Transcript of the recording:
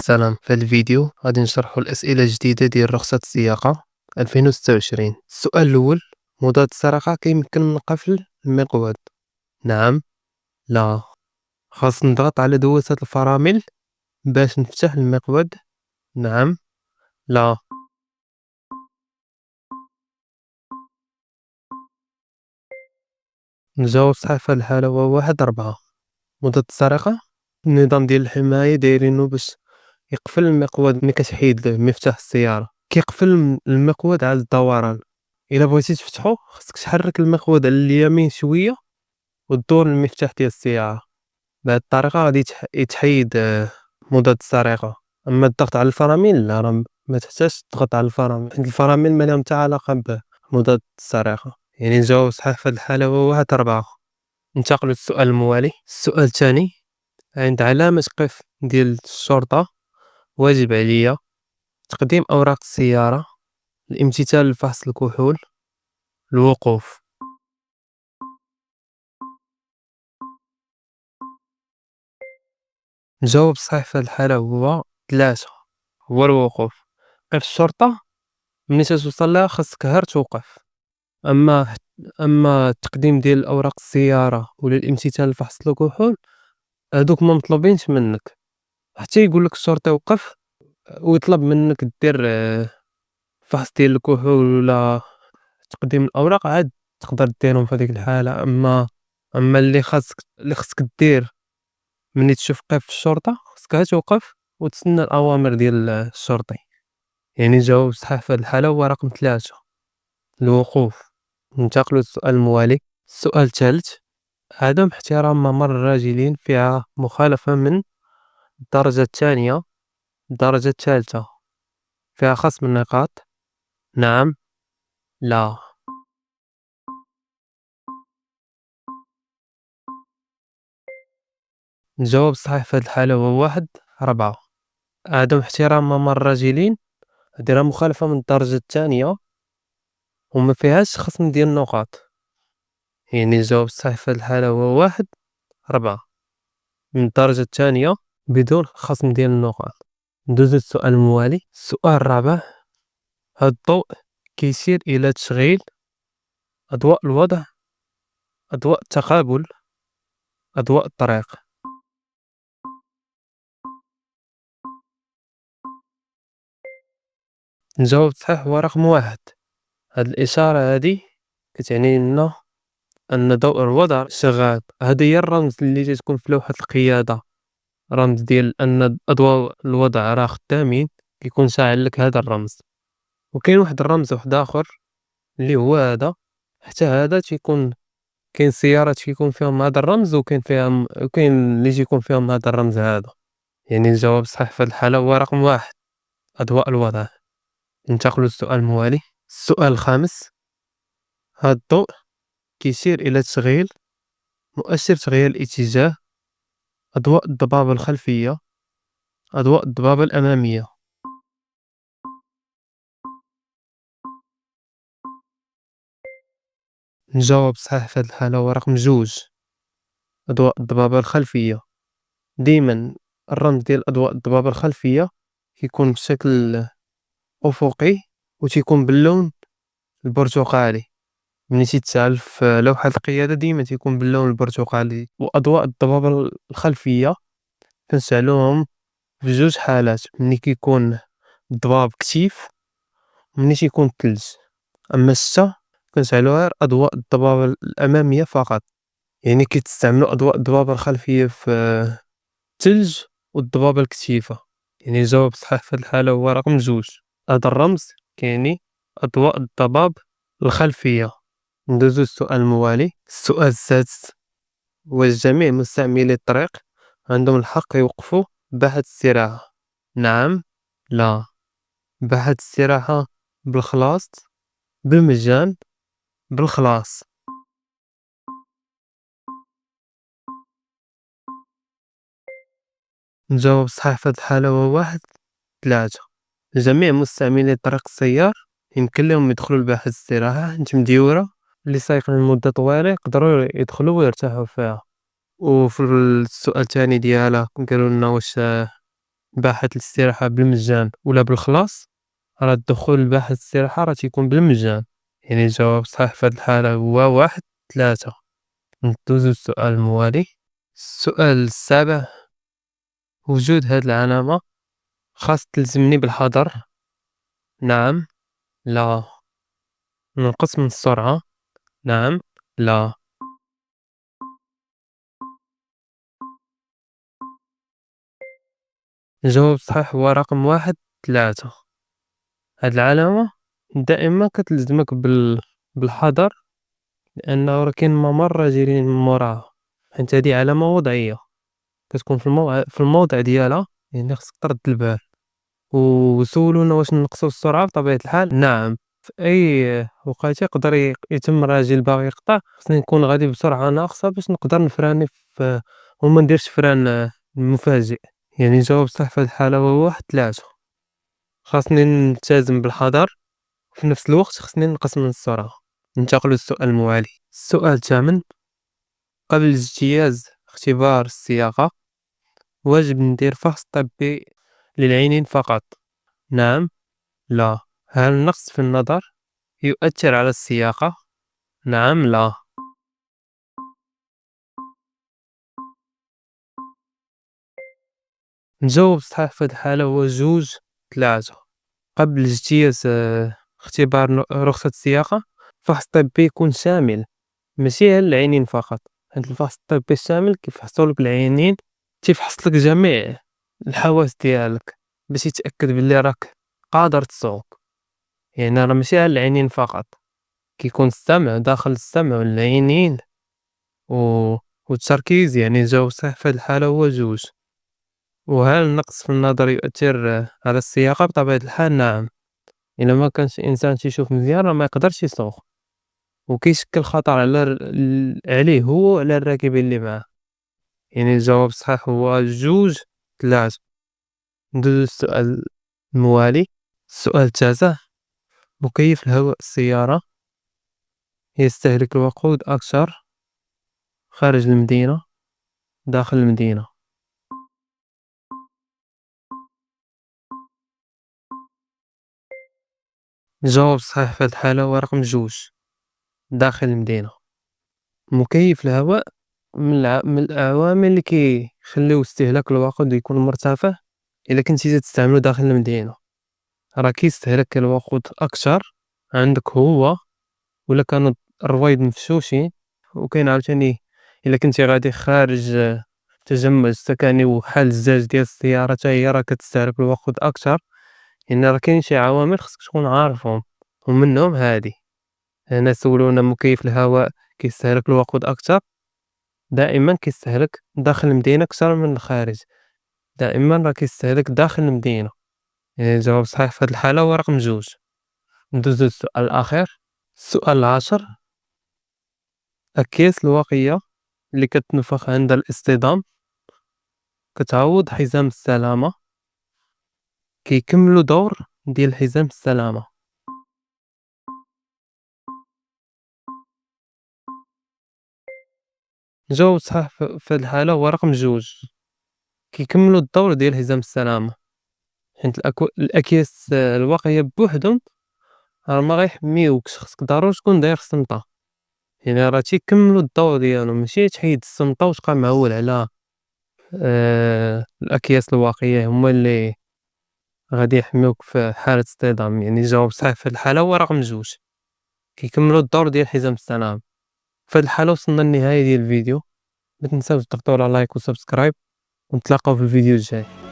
سلام، في هاد الفيديو غادي نشرحو الأسئلة الجديدة ديال رخصة السياقة 2026. السؤال الأول: مضاد السرقة كيمكن من قفل المقود؟ نعم، لا. خاص نضغط على دواسة الفرامل باش نفتح المقود؟ نعم، لا. نجاوب صحيح في هاد الحالة هو واحد 4. مضاد السرقة النظام ديال الحماية دايرينو باش يقفل المقود ملي كتحيد مفتاح السيارة، كيقفل المقود على الدوران. إلا بغيتي تفتحو خاصك تحرك المقود على اليمين شوية وتدور المفتاح ديال السيارة. بهاد الطريقة غادي يتحيد مضاد السرقة. أما الضغط على الفرامل لا، راه ما تحتاجش تضغط على الفرامل حيت الفرامل ما لهم حتى علاقة بمضاد السرقة. يعني الجواب الصحيح في هاد الحالة هو واحد 4. ننتقلو للسؤال الموالي. السؤال الثاني: عند علامة قف ديال الشرطة واجب عليا تقديم أوراق السيارة، الامتثال لفحص الكحول، الوقوف. الجواب الصحيح في هاد الحالة هو 3، هو الوقوف. غير الشرطة ملي تتوصل ليها خاصك غير توقف. أما أما التقديم ديال أوراق السيارة ولا الامتثال لفحص الكحول هادوك ما مطلوبينش منك، حتى يقول لك الشرطي وقف ويطلب منك دير فحص ديال الكحول ولا تقديم الأوراق، عاد تقدر ديرهم في هاديك الحالة. أما اللي خاصك دير ملي تشوف قف الشرطة خاصك غير توقف وتسنى الأوامر ديال الشرطي. يعني الجواب الصحيح في هاد الحالة هو رقم 3، الوقوف. ننتقلو للسؤال الموالي. السؤال الثالث: عدم احترام ممر الراجلين فيها مخالفة من الدرجة الثانية، الدرجة الثالثة، فيها خصم النقاط؟ نعم، لا. الجواب الصحيح في هاد الحالة هو واحد 4. عدم احترام ممر الراجلين ديرها مخالفة من الدرجة الثانية وما فيهاش خصم ديال النقاط. يعني الجواب الصحيح في هاد الحالة هو واحد 4 من الدرجة الثانية بدون خصم ديال النقاط. ندوزو للسؤال الموالي. السؤال الرابع: هاد الضوء كيشير إلى تشغيل أضواء الوضع، أضواء التقابل، أضواء الطريق. الجواب الصحيح هو رقم 1. هاد الإشارة هادي كتعني لنا أن ضوء الوضع شغال. هذا هي الرمز اللي تتكون في لوحة القيادة، رمز ديال أن أضواء الوضع راه خدامين، كيكون شاعل لك هذا الرمز. وكاين واحد الرمز واحد آخر اللي هو هذا، حتى هذا تيكون كاين سيارات كيكون فيهم هذا الرمز وكاين اللي تيكون فيهم هذا الرمز هذا. يعني الجواب الصحيح في هذه الحالة هو رقم 1، أضواء الوضع. ننتقل للسؤال الموالي. السؤال الخامس: هذا الضوء كيشير إلى تشغيل مؤشر تغيير الاتجاه، أضواء الضبابة الخلفية، أضواء الضبابة الأمامية. الجواب الصحيح في هذه الحالة هو رقم 2، أضواء الضبابة الخلفية. ديما الرمز ديال أضواء الضبابة الخلفية كيكون بشكل أفقي وتيكون باللون البرتقالي. ملي تيتسال في لوحة القيادة ديما تيكون باللون البرتقالي. وأضواء الضبابة الخلفية كنستعملوهم في جوج حالات: ملي كيكون الضباب كثيف وملي تيكون الثلج. أما الشتا كنشعلو غير أضواء الضبابة الأمامية فقط. يعني كيتستعملو أضواء الضبابة الخلفية في الثلج والضبابة الكثيفة. يعني الجواب الصحيح في هاد الحالة هو رقم 2. هذا الرمز كيعني أضواء الضباب الخلفية. ندوزو للسؤال الموالي. السؤال السادس: واش جميع مستعملي الطريق عندهم الحق يوقفوا باحة استراحة؟ نعم، لا. باحة استراحة بالخلاص، بالمجان، بالخلاص. الجواب الصحيح في هاد الحالة هو واحد 3. جميع مستعملي الطريق السيار يمكن لهم يدخلوا لباحة الاستراحة حيت مديورة، اللي سايقين لمدة طويلة يقدروا يدخلوا ويرتاحوا فيها. وفي السؤال الثاني ديالها قالوا لنا باحة الاستراحة بالمجان ولا بالخلاص، راه الدخول لباحة الاستراحة راه تيكون بالمجان، يعني الجواب الصحيح في هاد الحالة هو 1 3. ندوزو للسؤال الموالي. السؤال السابع: وجود هاد العلامة خاص تلزمني بالحذر؟ نعم، لا. ننقص من السرعة؟ نعم، لا. الجواب الصحيح هو رقم 1 3. هاد العلامة دائما كتلزمك بالحذر، لأنه راه كاين ممر جايين من موراها، حيت هادي علامة وضعية كتكون في الموضع ديالها، يعني خصك ترد البال. وسولونا واش نقصوا السرعة. بطبيعة الحال نعم، في أي وقيتة يقدر يتم راجل باغي يقطع، خصني نكون غادي بسرعة ناقصة باش نقدر نفراني وما نديرش فران مفاجئ. يعني الجواب الصحيح في هاد الحالة هو 1 3. خاصني نلتزم بالحذر، وفي نفس الوقت خصني نقص من السرعة. ننتقل للسؤال الموالي. السؤال الثامن: قبل اجتياز اختبار السياقة واجب ندير فحص طبي للعينين فقط؟ نعم، لا. هل النقص في النظر يؤثر على السياقة؟ نعم، لا. الجواب الصحيح في هذه الحالة هو 2 3. قبل اجتياز اختبار رخصة السياقة، فحص طبي يكون شامل، ماشي غير العينين فقط. هاد الفحص الطبي الشامل كيفحصولك العينين، تيفحص لك جميع الحواس ديالك باش يتأكد بلي راك قادر تسوق. يعني راه ماشي غير العينين فقط، كيكون السمع داخل السمع والعينين و... والتركيز. يعني الجواب الصحيح في هاد الحالة هو 2. وهل النقص في النظر يؤثر على السياقة؟ بطبيعة الحال نعم. إلا ما كانش الإنسان تيشوف مزيان راه ما يقدرش يسوق، وكيشكل خطر على عليه هو وعلى الراكبين اللي معاه. يعني الجواب الصحيح هو 2 3. ندوزو للسؤال الموالي. السؤال التاسع: مكيف الهواء السيارة يستهلك الوقود أكثر خارج المدينة داخل المدينة؟ الجواب الصحيح في هاد الحالة هو رقم 2 داخل المدينة. مكيف الهواء من العوامل اللي كيخليو استهلاك الوقود يكون مرتفع. إلا كنتي تستعملو داخل المدينة راه كيستهلك الوقود أكثر عندك هو، ولا كانوا الرويض مفشوشين. وكاين عاوتاني إلا كنتي غادي خارج تجمع سكني وحال الزاج ديال السيارة حتى هي راه كتستهلك الوقود أكثر. يعني راه كاين شي عوامل خصك تكون عارفهم، ومنهم هادي. هنا سولونا مكيف الهواء كيستهلك الوقود أكثر. دائما كيستهلك داخل المدينة أكثر من الخارج، دائما راه كيستهلك داخل المدينة. يعني الجواب الصحيح في هاد الحالة هو رقم 2. ندوزو للسؤال الأخير. السؤال العاشر: أكياس الوقية اللي كتنفخ عند الاصطدام كتعوض حزام السلامة، كيكملوا دور ديال حزام السلامة. الجواب الصحيح في هاد الحالة هو رقم 2. كيكملوا الدور ديال حزام السلامة، حيت الأكياس الواقية بوحدهم راه ما غيحميوكش، خصك ضروري تكون داير السنطة. يعني راه تيكملوا الدور ديالهم، ماشي تحيد السنطة وتبقى معول على الأكياس الواقية هما اللي غادي يحميوك في حالة اصطدام. يعني الجواب الصحيح في هاد الحالة هو رقم 2، كيكملوا الدور ديال حزام السلامة. في هاد الحالة وصلنا للنهاية ديال الفيديو، ما تنساوش تضغطوا على لايك وسبسكرايب، ونتلاقاو في الفيديو الجاي.